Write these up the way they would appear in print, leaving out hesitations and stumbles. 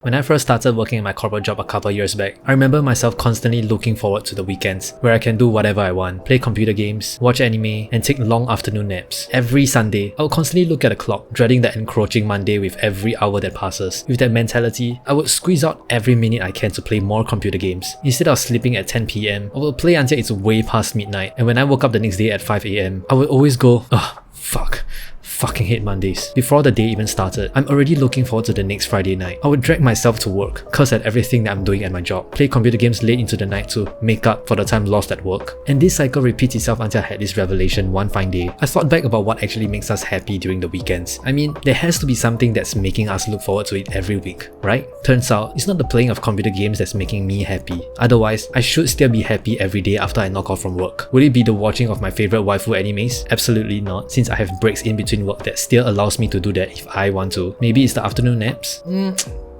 When I first started working in my corporate job a couple years back, I remember myself constantly looking forward to the weekends, where I can do whatever I want, play computer games, watch anime, and take long afternoon naps. Every Sunday, I would constantly look at the clock, dreading the encroaching Monday with every hour that passes. With that mentality, I would squeeze out every minute I can to play more computer games. Instead of sleeping at 10 PM, I would play until it's way past midnight, and when I woke up the next day at 5 AM, I would always go, fuck. Fucking hate Mondays. Before the day even started, I'm already looking forward to the next Friday night. I would drag myself to work, curse at everything that I'm doing at my job, play computer games late into the night to make up for the time lost at work. And this cycle repeats itself until I had this revelation one fine day. I thought back about what actually makes us happy during the weekends. I mean, there has to be something that's making us look forward to it every week, right? Turns out, it's not the playing of computer games that's making me happy. Otherwise, I should still be happy every day after I knock off from work. Would it be the watching of my favorite waifu animes? Absolutely not, since I have breaks in between work that still allows me to do that if I want to. Maybe it's the afternoon naps?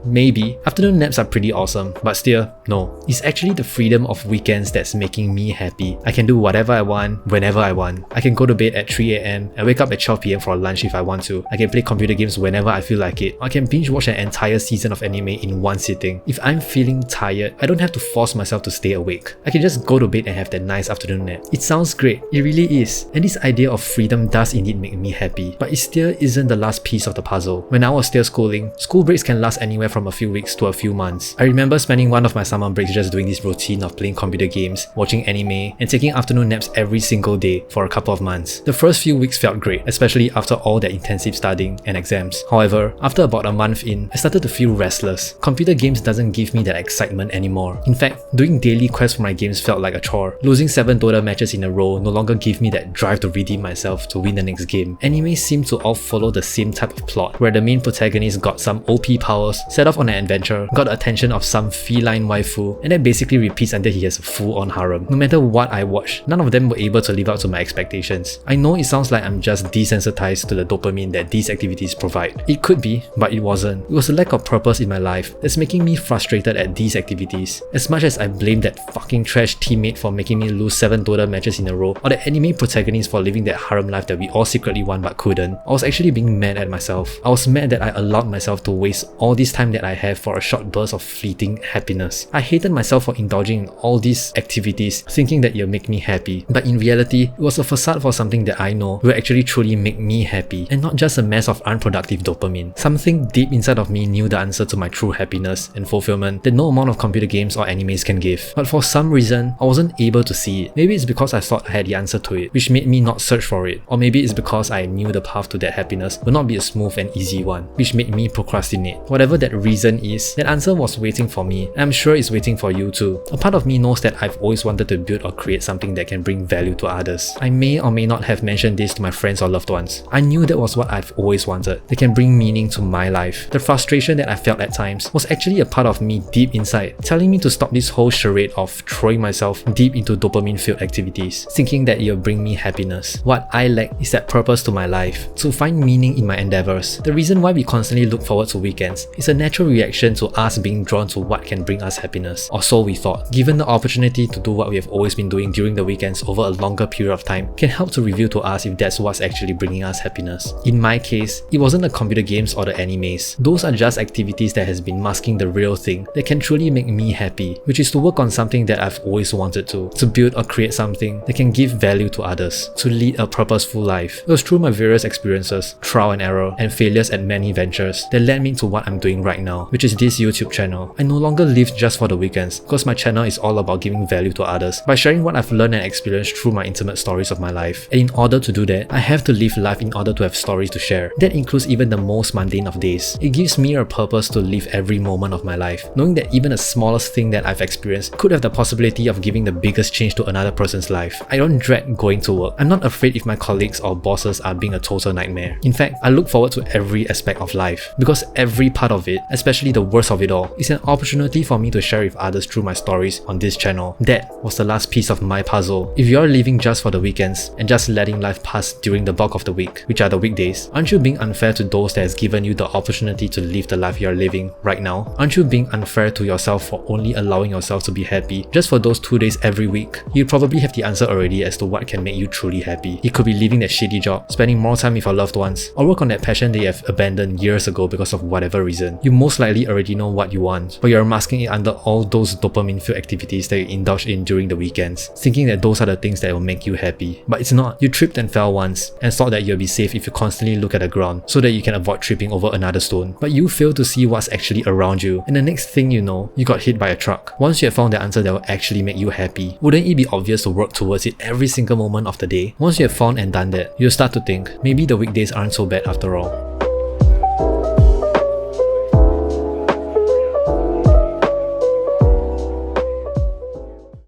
Maybe. Afternoon naps are pretty awesome, but still, no. It's actually the freedom of weekends that's making me happy. I can do whatever I want, whenever I want. I can go to bed at 3 AM and wake up at 12 PM for lunch if I want to. I can play computer games whenever I feel like it. I can binge watch an entire season of anime in one sitting. If I'm feeling tired, I don't have to force myself to stay awake. I can just go to bed and have that nice afternoon nap. It sounds great, it really is. And this idea of freedom does indeed make me happy. But it still isn't the last piece of the puzzle. When I was still schooling, school breaks can last anywhere from a few weeks to a few months. I remember spending one of my summer breaks just doing this routine of playing computer games, watching anime, and taking afternoon naps every single day for a couple of months. The first few weeks felt great, especially after all that intensive studying and exams. However, after about a month in, I started to feel restless. Computer games doesn't give me that excitement anymore. In fact, doing daily quests for my games felt like a chore. Losing 7 Dota matches in a row no longer gave me that drive to redeem myself to win the next game. Anime seemed to all follow the same type of plot, where the main protagonist got some OP powers, set off on an adventure, got the attention of some feline waifu, and then basically repeats until he has a full-on harem. No matter what I watched, none of them were able to live up to my expectations. I know it sounds like I'm just desensitized to the dopamine that these activities provide. It could be, but it wasn't. It was a lack of purpose in my life that's making me frustrated at these activities. As much as I blame that fucking trash teammate for making me lose 7 Dota matches in a row, or the anime protagonist for living that harem life that we all secretly want but couldn't, I was actually being mad at myself. I was mad that I allowed myself to waste all this time that I have for a short burst of fleeting happiness. I hated myself for indulging in all these activities, thinking that it'll make me happy. But in reality, it was a facade for something that I know will actually truly make me happy, and not just a mess of unproductive dopamine. Something deep inside of me knew the answer to my true happiness and fulfillment that no amount of computer games or animes can give. But for some reason, I wasn't able to see it. Maybe it's because I thought I had the answer to it, which made me not search for it. Or maybe it's because I knew the path to that happiness would not be a smooth and easy one, which made me procrastinate. Whatever that reason is, that answer was waiting for me, and I'm sure it's waiting for you too. A part of me knows that I've always wanted to build or create something that can bring value to others. I may or may not have mentioned this to my friends or loved ones. I knew that was what I've always wanted, that can bring meaning to my life. The frustration that I felt at times was actually a part of me deep inside, telling me to stop this whole charade of throwing myself deep into dopamine-filled activities, thinking that it'll bring me happiness. What I lack is that purpose to my life, to find meaning in my endeavors. The reason why we constantly look forward to weekends is a natural reaction to us being drawn to what can bring us happiness, or so we thought. Given the opportunity to do what we have always been doing during the weekends over a longer period of time can help to reveal to us if that's what's actually bringing us happiness. In my case, it wasn't the computer games or the animes. Those are just activities that has been masking the real thing that can truly make me happy, which is to work on something that I've always wanted to build or create something that can give value to others, to lead a purposeful life. It was through my various experiences, trial and error, and failures at many ventures that led me to what I'm doing right now, which is this YouTube channel. I no longer live just for the weekends, because my channel is all about giving value to others by sharing what I've learned and experienced through my intimate stories of my life. And in order to do that, I have to live life in order to have stories to share. That includes even the most mundane of days. It gives me a purpose to live every moment of my life, knowing that even the smallest thing that I've experienced could have the possibility of giving the biggest change to another person's life. I don't dread going to work. I'm not afraid if my colleagues or bosses are being a total nightmare. In fact, I look forward to every aspect of life, because every part of it, especially the worst of it all, is an opportunity for me to share with others through my stories on this channel. That was the last piece of my puzzle. If you're living just for the weekends and just letting life pass during the bulk of the week, which are the weekdays, aren't you being unfair to those that has given you the opportunity to live the life you're living right now? Aren't you being unfair to yourself for only allowing yourself to be happy just for those 2 days every week? You probably have the answer already as to what can make you truly happy. It could be leaving that shitty job, spending more time with your loved ones, or work on that passion that you have abandoned years ago because of whatever reason. You you most likely already know what you want, but you're masking it under all those dopamine-filled activities that you indulge in during the weekends, thinking that those are the things that will make you happy. But it's not. You tripped and fell once, and thought that you'll be safe if you constantly look at the ground, so that you can avoid tripping over another stone. But you fail to see what's actually around you, and the next thing you know, you got hit by a truck. Once you have found the answer that will actually make you happy, wouldn't it be obvious to work towards it every single moment of the day? Once you have found and done that, you'll start to think, maybe the weekdays aren't so bad after all.